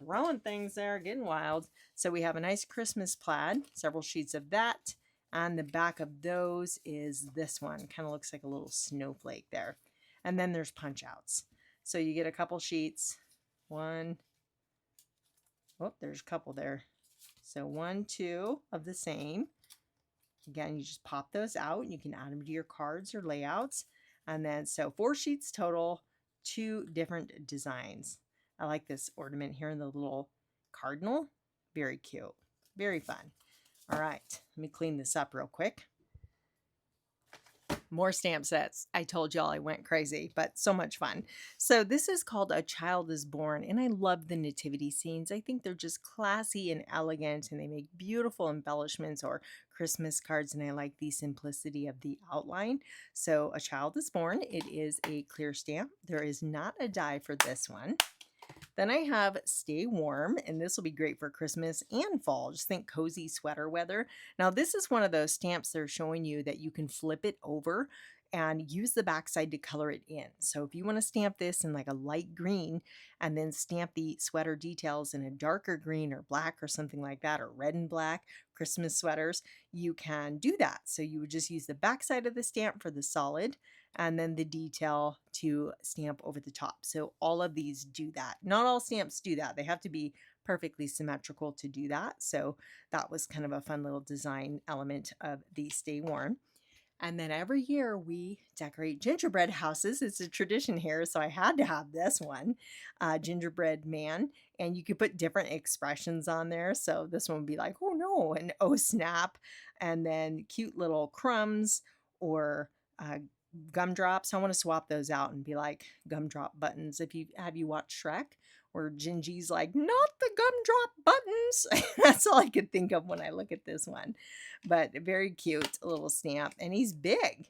Throwing things there, getting wild. So we have a nice Christmas plaid, several sheets of that. And the back of those is this one. Kind of looks like a little snowflake there. And then there's punch outs. So you get a couple sheets. One. Oh, there's a couple there. So 1, 2 of the same. Again, you just pop those out and you can add them to your cards or layouts. And then, so 4 sheets total, 2 different designs. I like this ornament here in the little cardinal. Very cute. Very fun. All right, let me clean this up real quick. More stamp sets. I told y'all I went crazy, but so much fun. So this is called A Child is Born, and I love the nativity scenes. I think they're just classy and elegant, and they make beautiful embellishments or Christmas cards, and I like the simplicity of the outline. So A Child is Born, it is a clear stamp. There is not a die for this one. Then I have Stay Warm, and this will be great for Christmas and fall. Just think cozy sweater weather. Now, this is one of those stamps they're showing you that you can flip it over and use the backside to color it in. So if you want to stamp this in like a light green and then stamp the sweater details in a darker green or black or something like that, or red and black Christmas sweaters, you can do that. So you would just use the backside of the stamp for the solid and then the detail to stamp over the top. So all of these do that. Not all stamps do that. They have to be perfectly symmetrical to do that. So that was kind of a fun little design element of the Stay Warm. And then every year we decorate gingerbread houses. It's a tradition here, so I had to have this one, Gingerbread Man. And you could put different expressions on there. So this one would be like, oh no, and oh snap. And then cute little crumbs or gumdrops. I want to swap those out and be like gumdrop buttons. Have you watched Shrek? Where Gingy's like, not the gumdrop buttons. That's all I could think of when I look at this one. But very cute little stamp. And he's big.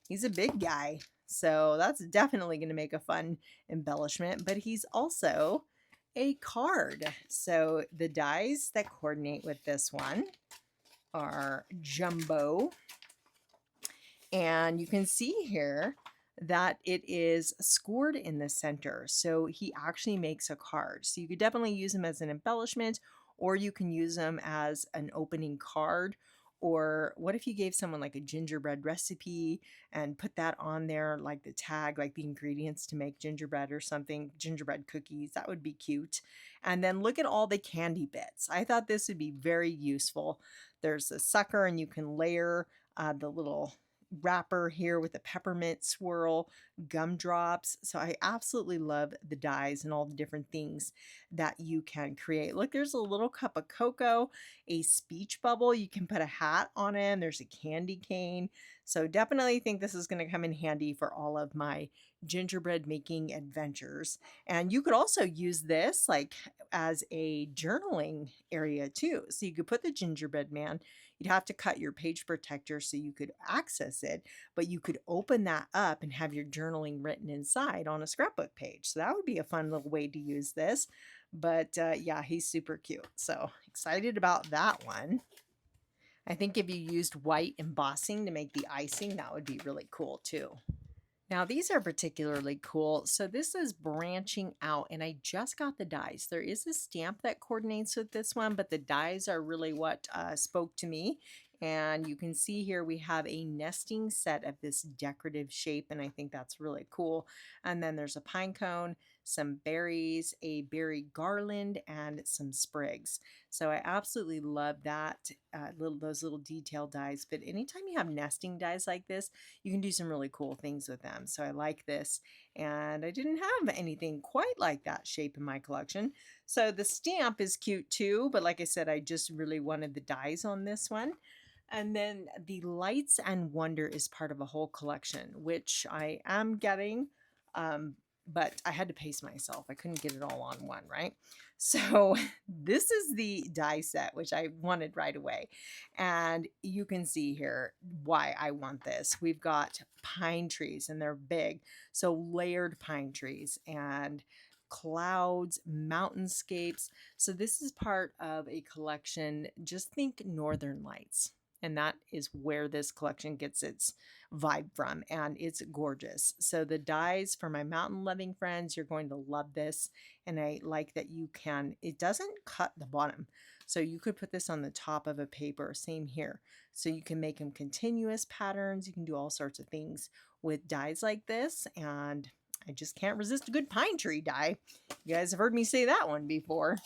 He's a big guy. So that's definitely going to make a fun embellishment. But he's also a card. So the dies that coordinate with this one are jumbo. And you can see here that it is scored in the center. So he actually makes a card. So you could definitely use him as an embellishment, or you can use him as an opening card. Or what if you gave someone like a gingerbread recipe and put that on there, like the tag, like the ingredients to make gingerbread or something, gingerbread cookies, that would be cute. And then look at all the candy bits. I thought this would be very useful. There's a sucker and you can layer the little wrapper here with a peppermint swirl, gumdrops. So I absolutely love the dies and all the different things that you can create. Look, there's a little cup of cocoa, a speech bubble. You can put a hat on it. And there's a candy cane. So definitely think this is going to come in handy for all of my gingerbread making adventures. And you could also use this like as a journaling area too. So you could put the gingerbread man You'd have to cut your page protector so you could access it, but you could open that up and have your journaling written inside on a scrapbook page. So that would be a fun little way to use this. But yeah, he's super cute. So excited about that one. I think if you used white embossing to make the icing, that would be really cool too. Now these are particularly cool. So this is branching out and I just got the dies. There is a stamp that coordinates with this one, but the dies are really what spoke to me. And you can see here we have a nesting set of this decorative shape and I think that's really cool. And then there's a pine cone, some berries, a berry garland, and some sprigs. So I absolutely love that those little detail dies. But anytime you have nesting dies like this, you can do some really cool things with them. So I like this. And I didn't have anything quite like that shape in my collection. So the stamp is cute too. But like I said, I just really wanted the dies on this one. And then the Lights and Wonder is part of a whole collection, which I am getting. But I had to pace myself. I couldn't get it all on one, right? So this is the die set, which I wanted right away. And you can see here why I want this. We've got pine trees and they're big. So layered pine trees and clouds, mountainscapes. So this is part of a collection. Just think Northern Lights. And that is where this collection gets its vibe from. And it's gorgeous. So the dies for my mountain loving friends, you're going to love this. And I like that you can, it doesn't cut the bottom. So you could put this on the top of a paper, same here. So you can make them continuous patterns. You can do all sorts of things with dies like this. And I just can't resist a good pine tree die. You guys have heard me say that one before.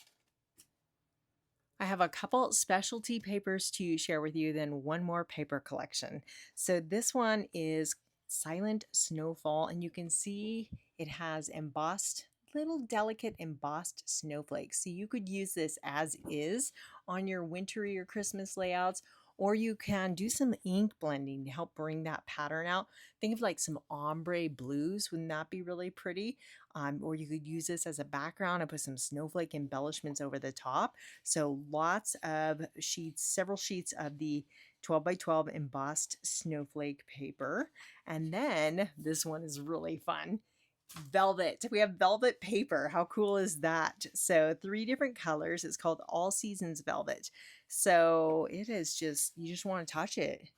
I have a couple specialty papers to share with you, then one more paper collection. So this one is Silent Snowfall, and you can see it has embossed, little delicate embossed snowflakes. So you could use this as is on your wintry or Christmas layouts, or you can do some ink blending to help bring that pattern out. Think of like some ombre blues. Wouldn't that be really pretty? Or you could use this as a background and put some snowflake embellishments over the top. So lots of sheets, several sheets of the 12 by 12 embossed snowflake paper. And then this one is really fun. Velvet. We have velvet paper. How cool is that? So 3 different colors. It's called All Seasons Velvet. So it is just, you just want to touch it.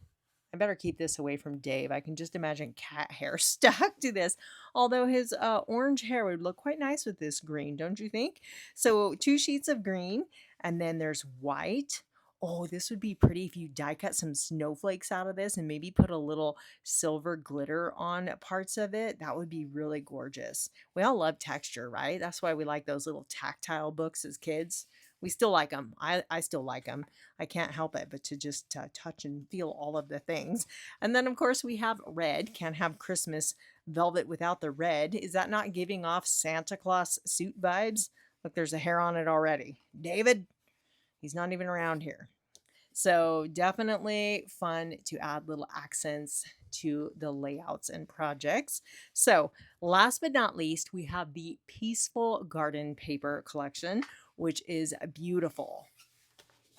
I better keep this away from Dave. I can just imagine cat hair stuck to this. Although his orange hair would look quite nice with this green, don't you think? So 2 sheets of green, and then there's white. Oh, this would be pretty if you die cut some snowflakes out of this and maybe put a little silver glitter on parts of it. That would be really gorgeous. We all love texture, right? That's why we like those little tactile books as kids. We still like them. I still like them. I can't help it but to just touch and feel all of the things. And then, of course, we have red. Can't have Christmas velvet without the red. Is that not giving off Santa Claus suit vibes? Look, there's a hair on it already. David, he's not even around here. So definitely fun to add little accents to the layouts and projects. So last but not least, we have the Peaceful Garden paper collection, which is beautiful.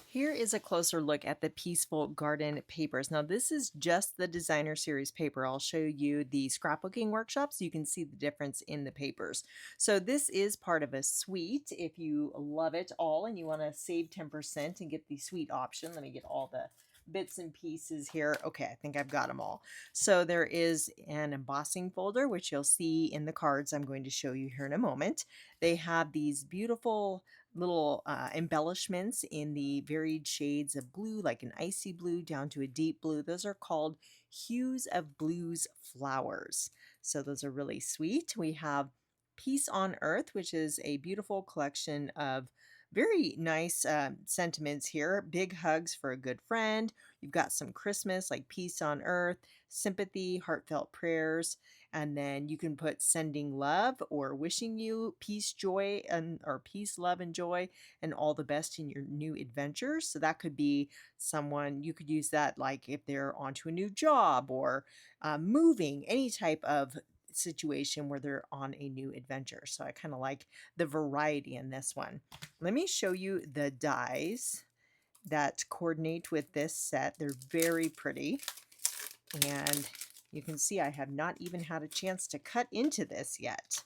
Here is a closer look at the Peaceful Garden papers. Now this is just the designer series paper. I'll show you the scrapbooking workshop so you can see the difference in the papers. So this is part of a suite. If you love it all and you want to save 10% and get the suite option, let me get all the bits and pieces here. Okay, I think I've got them all. So there is an embossing folder, which you'll see in the cards I'm going to show you here in a moment. They have these beautiful little embellishments in the varied shades of blue, like an icy blue down to a deep blue. Those are called Hues of Blues flowers. So those are really sweet. We have Peace on Earth, which is a beautiful collection of very nice sentiments here. Big hugs for a good friend. You've got some Christmas, like Peace on Earth, sympathy, heartfelt prayers, and then you can put sending love or wishing you peace, joy, and or peace, love, and joy, and all the best in your new adventures. So that could be someone, you could use that like if they're onto a new job or moving, any type of situation where they're on a new adventure. So I kind of like the variety in this one. Let me show you the dies. that coordinate with this set. They're very pretty. And you can see I have not even had a chance to cut into this yet.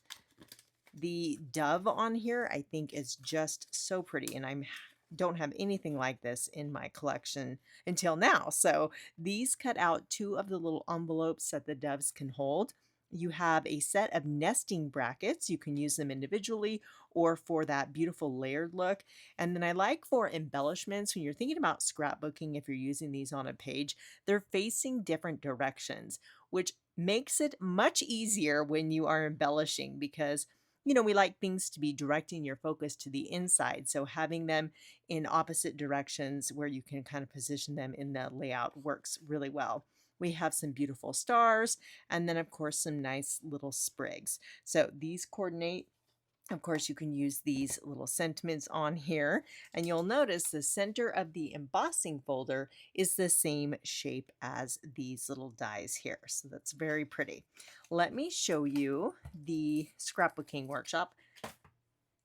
The dove on here I think is just so pretty, and I don't have anything like this in my collection until now. So these cut out two of the little envelopes that the doves can hold. You have a set of nesting brackets. You can use them individually or for that beautiful layered look. And then I like for embellishments, when you're thinking about scrapbooking, if you're using these on a page, they're facing different directions, which makes it much easier when you are embellishing because we like things to be directing your focus to the inside. So having them in opposite directions where you can kind of position them in the layout works really well. We have some beautiful stars and then, of course, some nice little sprigs. So these coordinate. Of course, you can use these little sentiments on here, and you'll notice the center of the embossing folder is the same shape as these little dies here. So that's very pretty. Let me show you the scrapbooking workshop.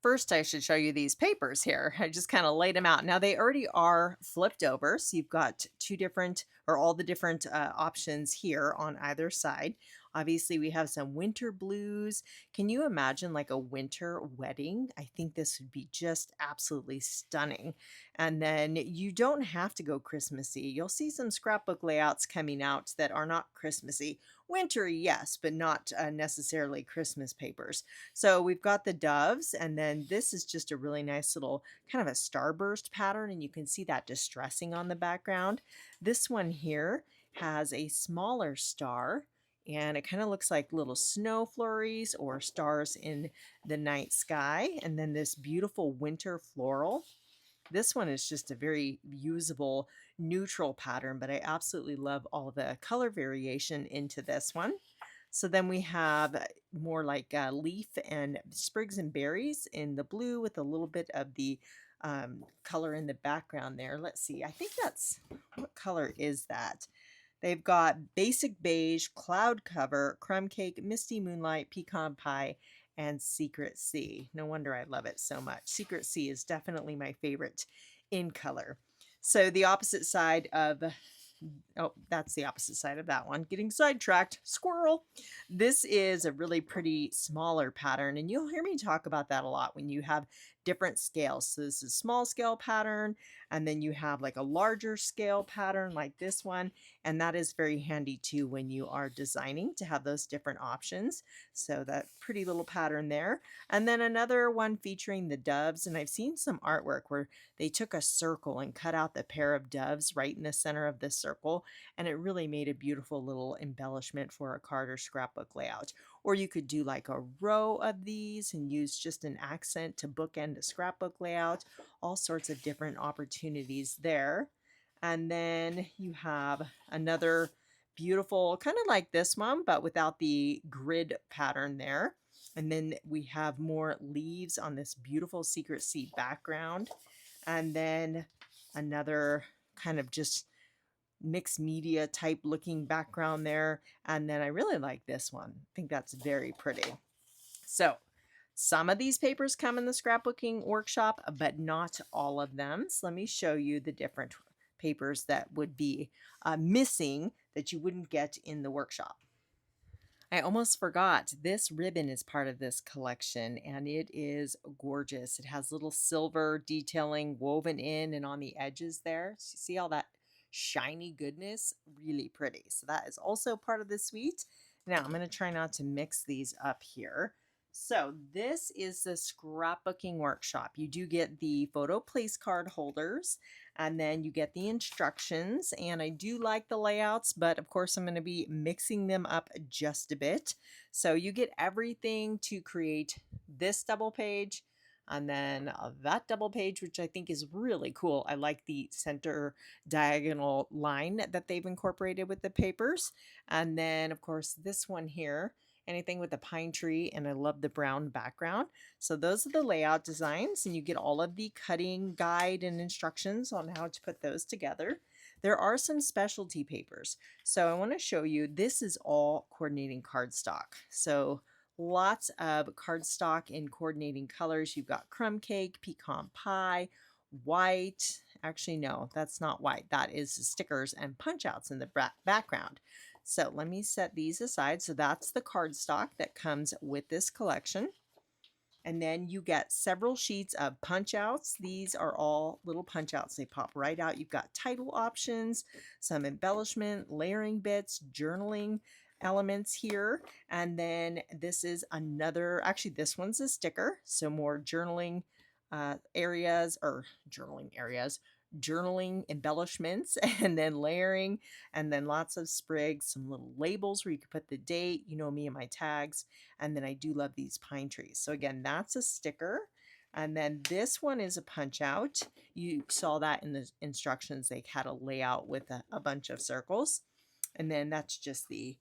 First, I should show you these papers here. I just kind of laid them out. Now, they already are flipped over, so you've got two different, or all the different options here on either side. Obviously, we have some winter blues. Can you imagine like a winter wedding? I think this would be just absolutely stunning. And then you don't have to go Christmassy. You'll see some scrapbook layouts coming out that are not Christmassy. Wintry, yes, but not necessarily Christmas papers. So we've got the doves, and then this is just a really nice little kind of a starburst pattern, and you can see that distressing on the background. This one here has a smaller star, and it kind of looks like little snow flurries or stars in the night sky, and then this beautiful winter floral. This one is just a very usable neutral pattern, but I absolutely love all the color variation into this one. So then we have more like leaf and sprigs and berries in the blue with a little bit of the color in the background there. Let's see, I think that's, what color is that? They've got basic beige, cloud cover, crumb cake, misty moonlight, pecan pie, and Secret Sea. No wonder I love it so much. Secret Sea is definitely my favorite in color. So the opposite side of, oh, that's the opposite side of that one. Getting sidetracked, squirrel. This is a really pretty smaller pattern, and you'll hear me talk about that a lot when you have different scales. So this is small scale pattern, and then you have like a larger scale pattern like this one, and that is very handy too when you are designing to have those different options. So that pretty little pattern there. And then another one featuring the doves, and I've seen some artwork where they took a circle and cut out the pair of doves right in the center of this circle, and it really made a beautiful little embellishment for a card or scrapbook layout. Or you could do like a row of these and use just an accent to bookend a scrapbook layout. All sorts of different opportunities there. And then you have another beautiful, kind of like this one, but without the grid pattern there. And then we have more leaves on this beautiful Secret Sea background. And then another kind of just mixed media type looking background there. And then I really like this one. I think that's very pretty. So some of these papers come in the scrapbooking workshop, but not all of them. So let me show you the different papers that would be missing that you wouldn't get in the workshop. I almost forgot, this ribbon is part of this collection, and it is gorgeous. It has little silver detailing woven in and on the edges there. So you see all that shiny goodness? Really pretty. So that is also part of the suite. Now I'm going to try not to mix these up here. So this is the scrapbooking workshop. You do get the photo place card holders, and then you get the instructions, and I do like the layouts, but of course I'm going to be mixing them up just a bit. So you get everything to create this double page, and then that double page, which I think is really cool. I like the center diagonal line that they've incorporated with the papers. And then of course this one here, anything with a pine tree, and I love the brown background. So those are the layout designs, and you get all of the cutting guide and instructions on how to put those together. There are some specialty papers. So I want to show you, this is all coordinating cardstock. So lots of cardstock in coordinating colors. You've got crumb cake, pecan pie, white, Actually, no, that's not white. That is stickers and punch outs in the background. So let me set these aside. So that's the cardstock that comes with this collection. And then you get several sheets of punch outs. These are all little punch outs. They pop right out. You've got title options, some embellishment, layering bits, journaling elements here. And then this is another, actually this one's a sticker. So more journaling areas or journaling embellishments, and then layering, and then lots of sprigs, some little labels where you could put the date, you know me and my tags. And then I do love these pine trees. So again, that's a sticker. And then this one is a punch out. You saw that in the instructions. They had a layout with a bunch of circles. And then that's just the,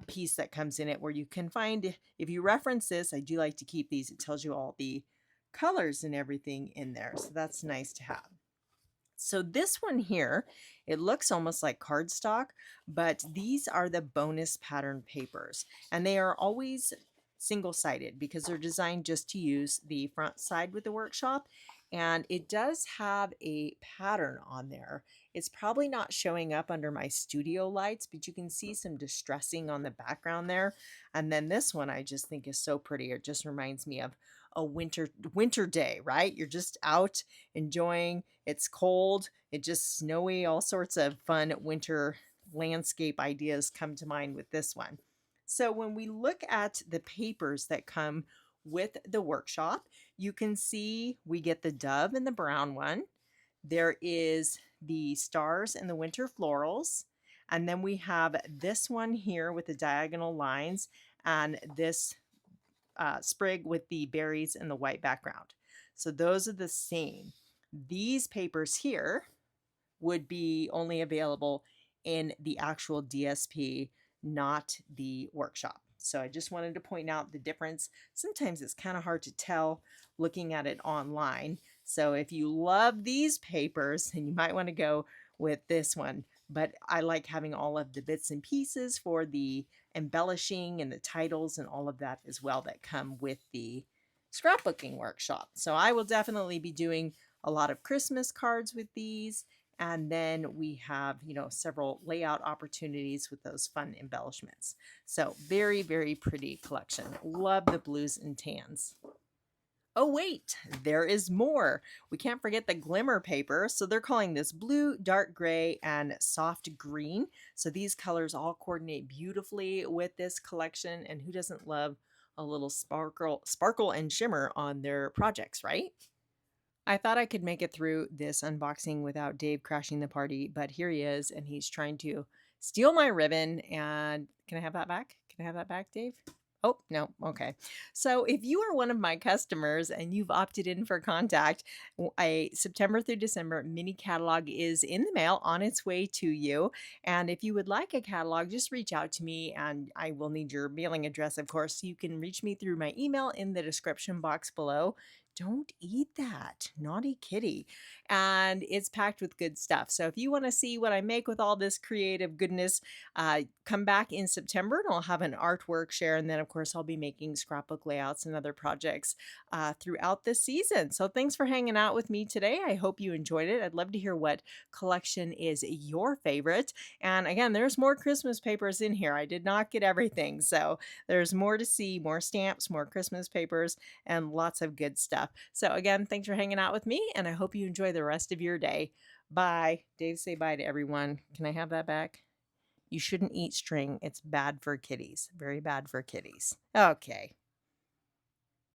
piece that comes in it where you can find, if you reference this, I do like to keep these. It tells you all the colors and everything in there. So that's nice to have. So this one here, it looks almost like cardstock, but these are the bonus pattern papers, and they are always single-sided because they're designed just to use the front side with the workshop. And it does have a pattern on there. It's probably not showing up under my studio lights, but you can see some distressing on the background there. And then this one I just think is so pretty. It just reminds me of a winter day, right? You're just out enjoying. It's cold, it's just snowy, all sorts of fun winter landscape ideas come to mind with this one. So when we look at the papers that come with the workshop, you can see we get the dove and the brown one. There is the stars and the winter florals. And then we have this one here with the diagonal lines, and this sprig with the berries and the white background. So those are the same. These papers here would be only available in the actual DSP, not the workshop. So I just wanted to point out the difference. Sometimes it's kind of hard to tell looking at it online. So if you love these papers, then you might want to go with this one. But I like having all of the bits and pieces for the embellishing and the titles and all of that as well that come with the scrapbooking workshop. So I will definitely be doing a lot of Christmas cards with these. And then we have, several layout opportunities with those fun embellishments. So very, very pretty collection. Love the blues and tans. Oh wait, there is more. We can't forget the glimmer paper. So they're calling this blue, dark gray, and soft green. So these colors all coordinate beautifully with this collection. And who doesn't love a little sparkle and shimmer on their projects, right? I thought I could make it through this unboxing without Dave crashing the party, but here he is, and he's trying to steal my ribbon. And can I have that back? Can I have that back, Dave? Oh, no. Okay. So if you are one of my customers and you've opted in for contact, a September through December mini catalog is in the mail on its way to you. And if you would like a catalog, just reach out to me, and I will need your mailing address, of course. You can reach me through my email in the description box below. Don't eat that, naughty kitty. And it's packed with good stuff. So if you want to see what I make with all this creative goodness, come back in September and I'll have an artwork share. And then, of course, I'll be making scrapbook layouts and other projects throughout the season. So thanks for hanging out with me today. I hope you enjoyed it. I'd love to hear what collection is your favorite. And again, there's more Christmas papers in here. I did not get everything. So there's more to see, more stamps, more Christmas papers, and lots of good stuff. So again, thanks for hanging out with me, and I hope you enjoy the rest of your day. Bye. Dave, say bye to everyone. Can I have that back? You shouldn't eat string. It's bad for kitties. Very bad for kitties. Okay.